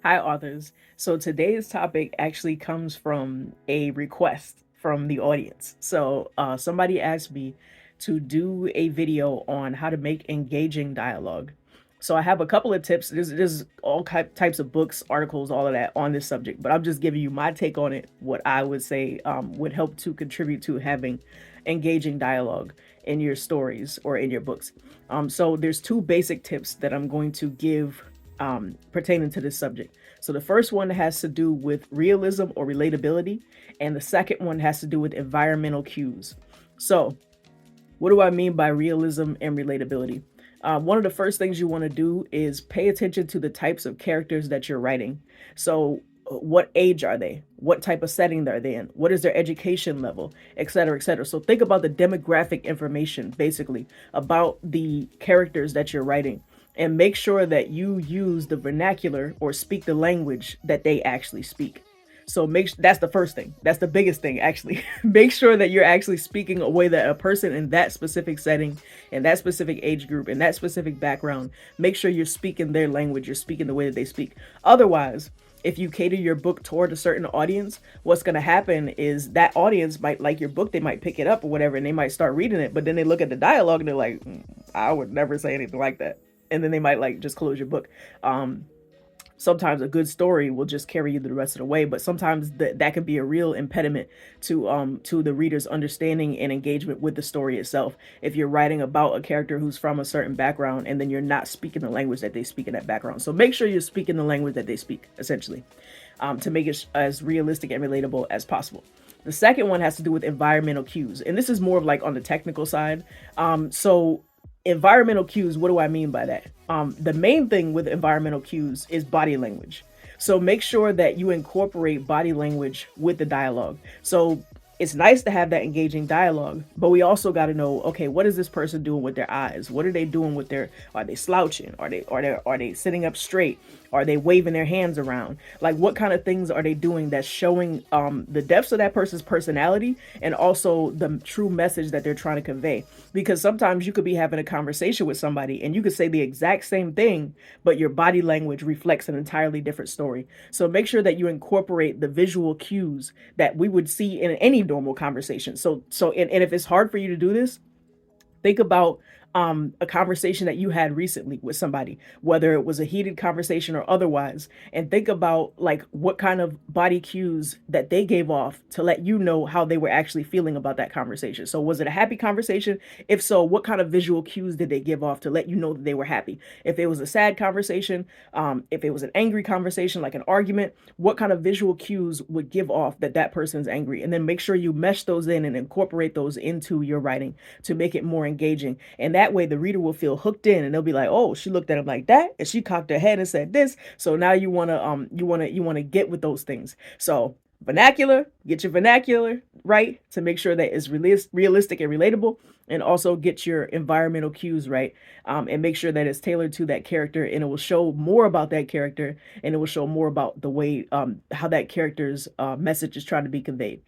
Hi, authors. So today's topic actually comes from a request from the audience. Somebody asked me to do a video on how to make engaging dialogue. So I have a couple of tips. There's all types of books, articles, all of that on this subject, but I'm just giving you my take on it, what I would say would help to contribute to having engaging dialogue in your stories or in your books. So there's two basic tips that I'm going to give pertaining to this subject. So the first one has to do with realism or relatability, and the second one has to do with environmental cues. So, what do I mean by realism and relatability? One of the first things you want to do is pay attention to the types of characters that you're writing. So, what age are they? What type of setting are they in? What is their education level, et cetera, et cetera. So think about the demographic information basically about the characters that you're writing, and make sure that you use the vernacular or speak the language that they actually speak. So that's the first thing. That's the biggest thing actually. Make sure that you're actually speaking a way that a person in that specific setting, in that specific age group, in that specific background, make sure you're speaking their language, you're speaking the way that they speak. Otherwise, if you cater your book toward a certain audience, what's going to happen is that audience might like your book, they might pick it up or whatever, and they might start reading it, but then they look at the dialogue and they're like, I would never say anything like that. And then they might like just close your book. Sometimes a good story will just carry you the rest of the way, but sometimes that can be a real impediment to the reader's understanding and engagement with the story itself. If you're writing about a character who's from a certain background and then you're not speaking the language that they speak in that background, so make sure you're speaking the language that they speak, essentially, to make it as realistic and relatable as possible. The second one has to do with environmental cues, and this is more of like on the technical side. So environmental cues, what do I mean by that? The main thing with environmental cues is body language. So make sure that you incorporate body language with the dialogue. So it's nice to have that engaging dialogue, but we also got to know, okay, what is this person doing with their eyes? What are they doing with their, are they slouching? Are they sitting up straight? Are they waving their hands around? Like, what kind of things are they doing that's showing the depths of that person's personality and also the true message that they're trying to convey? Because sometimes you could be having a conversation with somebody and you could say the exact same thing, but your body language reflects an entirely different story. So make sure that you incorporate the visual cues that we would see in any normal conversation. And if it's hard for you to do this, think about a conversation that you had recently with somebody, whether it was a heated conversation or otherwise, and think about like what kind of body cues that they gave off to let you know how they were actually feeling about that conversation. So was it a happy conversation? If so, what kind of visual cues did they give off to let you know that they were happy? If it was a sad conversation, if it was an angry conversation, like an argument, what kind of visual cues would give off that that person's angry? And then make sure you mesh those in and incorporate those into your writing to make it more engaging. And that way the reader will feel hooked in and they'll be like, oh, she looked at him like that and she cocked her head and said this. So now you want to get with those things. So vernacular, get your vernacular right to make sure that it's realistic and relatable, and also get your environmental cues right, and make sure that it's tailored to that character, and it will show more about that character, and it will show more about the way how that character's message is trying to be conveyed.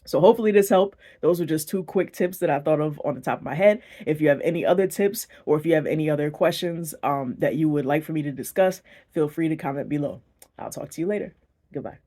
So hopefully this helped. Those were just two quick tips that I thought of on the top of my head. If you have any other tips or if you have any other questions that you would like for me to discuss, feel free to comment below. I'll talk to you later. Goodbye.